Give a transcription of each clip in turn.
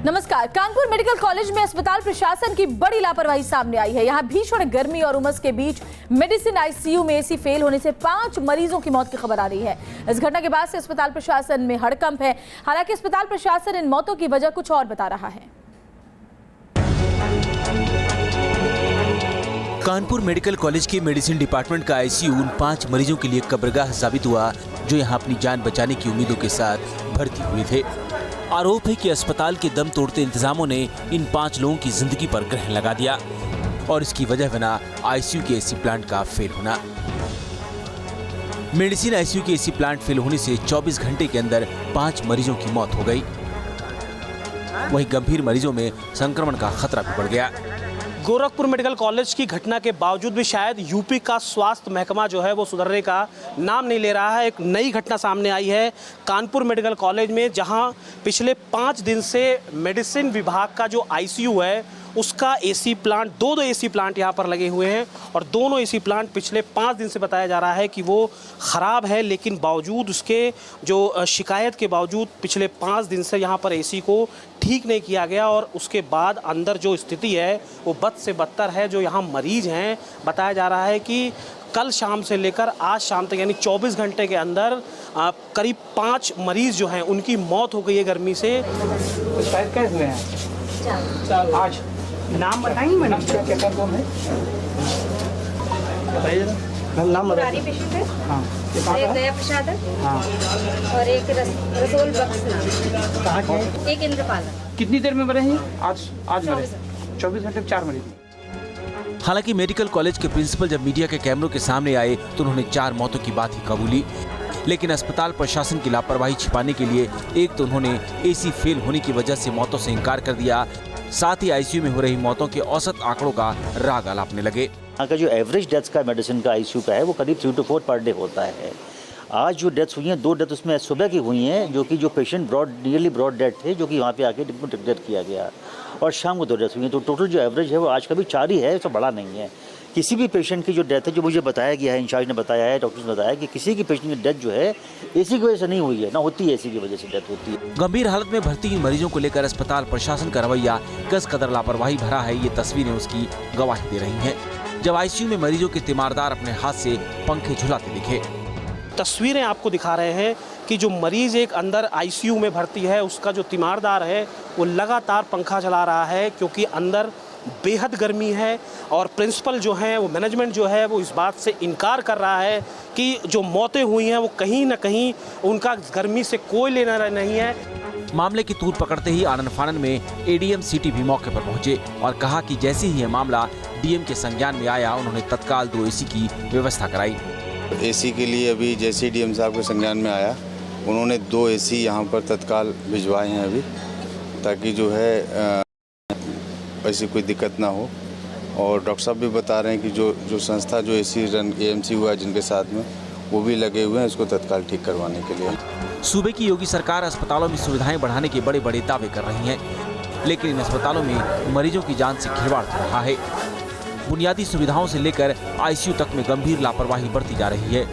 नमस्कार। Kanpur medical college में अस्पताल प्रशासन की बड़ी लापरवाही सामने आई है। यहां भीषण गर्मी और उमस के बीच मेडिसिन आईसीयू में एसी फेल होने से 5 मरीजों की मौत की खबर आ रही है। इस घटना के बाद से अस्पताल प्रशासन में हड़कंप है। हालांकि अस्पताल प्रशासन इन मौतों की वजह कुछ और बता रहा है। कानपुर मेडिकल कॉलेज के मेडिसिन डिपार्टमेंट का आईसीयू उन 5 मरीजों के लिए कब्रगाह साबित हुआ जो यहां अपनी जान बचाने की उम्मीदों के साथ भर्ती हुए थे। आरोप है कि अस्पताल के दम तोड़ते इंतजामों ने इन 5 लोगों की जिंदगी पर ग्रहण लगा दिया और इसकी वजह बना आईसीयू के एसी प्लांट का फेल होना। मेडिसिन आईसीयू के एसी प्लांट फेल होने से 24 घंटे के अंदर 5 मरीजों की मौत हो गई। वहीं गंभीर मरीजों में संक्रमण का खतरा भी बढ़ गया। गोरखपुर मेडिकल कॉलेज की घटना के बावजूद भी शायद यूपी का स्वास्थ्य महकमा जो है वो सुधरने का नाम नहीं ले रहा है। एक नई घटना सामने आई है कानपुर मेडिकल कॉलेज में, जहां पिछले 5 दिन से मेडिसिन विभाग का जो आईसीयू है उसका एसी प्लांट, दो एसी प्लांट यहाँ पर लगे हुए हैं और दोनों एसी प्लांट पिछले 5 दिन से बताया जा रहा है कि वो ख़राब है। लेकिन बावजूद उसके जो शिकायत के बावजूद पिछले 5 दिन से यहाँ पर एसी को ठीक नहीं किया गया और उसके बाद अंदर जो स्थिति है वो बद से बदतर है। जो यहाँ मरीज हैं, बताया जा रहा है कि कल शाम से लेकर आज शाम तक यानी 24 घंटे के अंदर करीब 5 मरीज जो हैं उनकी मौत हो गई है गर्मी से। शायद कैसे हुए हैं आज नाम बताएंगे मैडम? क्या कौन है बताइए ना। नाम बताइए। पेशेंट है। हाँ, एक दया प्रसाद है। हाँ। और एक रसोल बख्श नाम। कहाँ के हैं? एक इंद्रपाल। कितनी देर में मरे हैं? आज मरे 24 घंटे में 4 मरीज। हालांकि मेडिकल कॉलेज के प्रिंसिपल जब मीडिया के कैमरों के सामने आए तो उन्होंने 4 मौतों की बात ही कबूली। लेकिन अस्पताल प्रशासन की लापरवाही छिपाने के लिए एक तो उन्होंने एसी फेल होने की वजह से मौतों से इनकार कर दिया, साथ ही आईसीयू में हो रही मौतों के औसत आंकड़ों का राग अलापने लगे। यहाँ का जो एवरेज डेथ्स का मेडिसिन का आईसीयू का है वो करीब 3 to 4 पर डे होता है। आज जो डेथ्स हुई हैं, 2 डेथ उसमें सुबह की हुई हैं, जो कि जो पेशेंट नियरली ब्रॉड डेथ थे, जो कि वहाँ पे आके डेथ किया गया, और शाम को 2 डेथ हुई हैं। तो टोटल जो एवरेज है वो आज का भी 4 ही है, इससे बड़ा नहीं है। किसी भी पेशेंट की जो डेथ है, जो मुझे बताया गया है, इंचार्ज ने बताया है, डॉक्टर्स ने बताया कि किसी की पेशेंट की डेथ जो है एसी की वजह से नहीं हुई है, ना होती है एसी की वजह से डेथ होती है। गंभीर हालत में भर्ती इन मरीजों को लेकर अस्पताल प्रशासन का रवैया किस कदर लापरवाही भरा है, ये तस्वीरें उसकी गवाही दे रही हैं। जब आईसीयू में मरीजों के तीमारदार अपने हाथ से पंखे झुलाते दिखे। तस्वीरें आपको दिखा रहे हैं कि जो मरीज एक अंदर आईसीयू में भर्ती है उसका जो तीमारदार है वो लगातार पंखा चला रहा है, क्योंकि अंदर बेहद गर्मी है। और प्रिंसिपल जो है वो मैनेजमेंट जो है वो इस बात से इनकार कर रहा है कि जो मौतें हुई हैं वो कहीं ना कहीं उनका गर्मी से कोई लेना नहीं है। मामले की तूर पकड़ते ही आनन फानन में एडीएम सिटी भी मौके पर पहुंचे और कहा कि जैसे ही यह मामला डीएम के संज्ञान में आया उन्होंने तत्काल 2 एसी की व्यवस्था कराई। एसी के लिए अभी जैसे ही डीएम साहब के संज्ञान में आया उन्होंने 2 एसी यहाँ पर तत्काल भिजवाए हैं अभी, ताकि जो है ऐसी कोई दिक्कत ना हो। और डॉक्टर साहब भी बता रहे हैं कि जो संस्था जो एसी रन एएमसी हुआ है जिनके साथ में वो भी लगे हुए हैं इसको तत्काल ठीक करवाने के लिए। सूबे की योगी सरकार अस्पतालों में सुविधाएं बढ़ाने के बड़े बड़े दावे कर रही है, लेकिन इन अस्पतालों में मरीजों की जान से खिलवाड़ हो रहा है। बुनियादी सुविधाओं से लेकर आईसीयू तक में गंभीर लापरवाही बरती जा रही है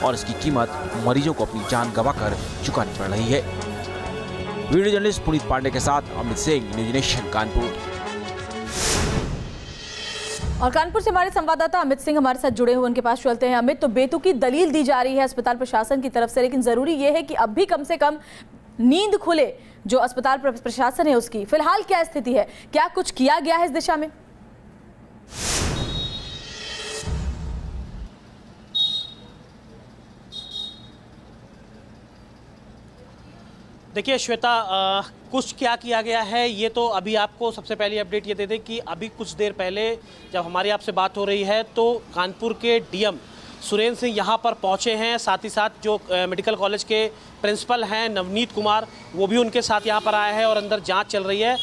और इसकी कीमत मरीजों को अपनी जान गंवाकर चुकानी पड़ रही है। वीडियो जर्नलिस्ट पुनीत पांडे के साथ अमित सिंह, न्यूज़ नेशन कानपुर। और कानपुर से हमारे संवाददाता अमित सिंह हमारे साथ जुड़े हुए, उनके पास चलते हैं। अमित, तो बेतुकी दलील दी जा रही है अस्पताल प्रशासन की तरफ से, लेकिन जरूरी यह है कि अब भी कम से कम नींद खुले जो अस्पताल प्रशासन है उसकी। फिलहाल क्या स्थिति है, क्या कुछ किया गया है इस दिशा में? देखिए श्वेता, कुछ क्या किया गया है ये तो अभी आपको सबसे पहली अपडेट ये दे दें कि अभी कुछ देर पहले जब हमारी आपसे बात हो रही है तो कानपुर के डीएम सुरेंद्र सिंह यहाँ पर पहुँचे हैं। साथ ही साथ जो मेडिकल कॉलेज के प्रिंसिपल हैं नवनीत कुमार, वो भी उनके साथ यहाँ पर आए हैं और अंदर जाँच चल रही है।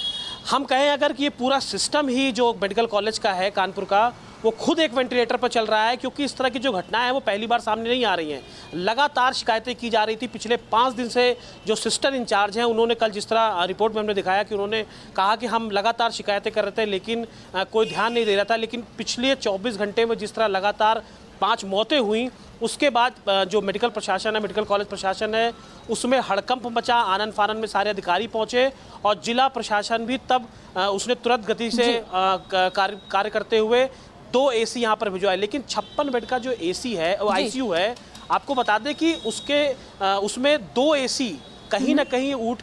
हम कहें अगर कि ये पूरा सिस्टम ही जो मेडिकल कॉलेज का है कानपुर का वो खुद एक वेंटिलेटर पर चल रहा है, क्योंकि इस तरह की जो घटनाएं हैं वो पहली बार सामने नहीं आ रही हैं। लगातार शिकायतें की जा रही थी पिछले 5 दिन से। जो सिस्टर इंचार्ज हैं उन्होंने कल जिस तरह रिपोर्ट में हमने दिखाया कि उन्होंने कहा कि हम लगातार शिकायतें कर रहे थे लेकिन कोई ध्यान नहीं दे रहा था। लेकिन पिछले 24 घंटे में जिस तरह लगातार 5 मौतें हुई उसके बाद जो मेडिकल प्रशासन है, मेडिकल कॉलेज प्रशासन है, उसमें हड़कंप मचा, आनन फानन में सारे अधिकारी पहुंचे और जिला प्रशासन भी तब उसने तुरंत गति से कार्य करते हुए 2 AC यहाँ पर भिजवाए। लेकिन 56 बेड का जो AC है, वो ICU है, आपको बता दें कि उसमें 2 AC कहीं ना कहीं ऊँट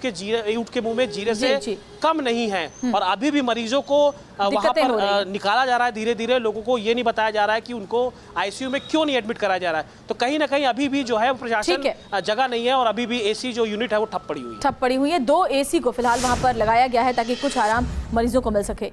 के मुंह में जीरे से कम नहीं है और अभी भी मरीजों को वहां पर निकाला जा रहा है धीरे धीरे। लोगों को ये नहीं बताया जा रहा है कि उनको ICU में क्यों नहीं एडमिट कराया जा रहा है। तो कहीं ना कहीं अभी भी जो है प्रशासन जगह नहीं है और अभी भी AC जो यूनिट है वो ठप पड़ी हुई है। 2 AC को फिलहाल वहां पर लगाया गया है ताकि कुछ आराम मरीजों को मिल सके।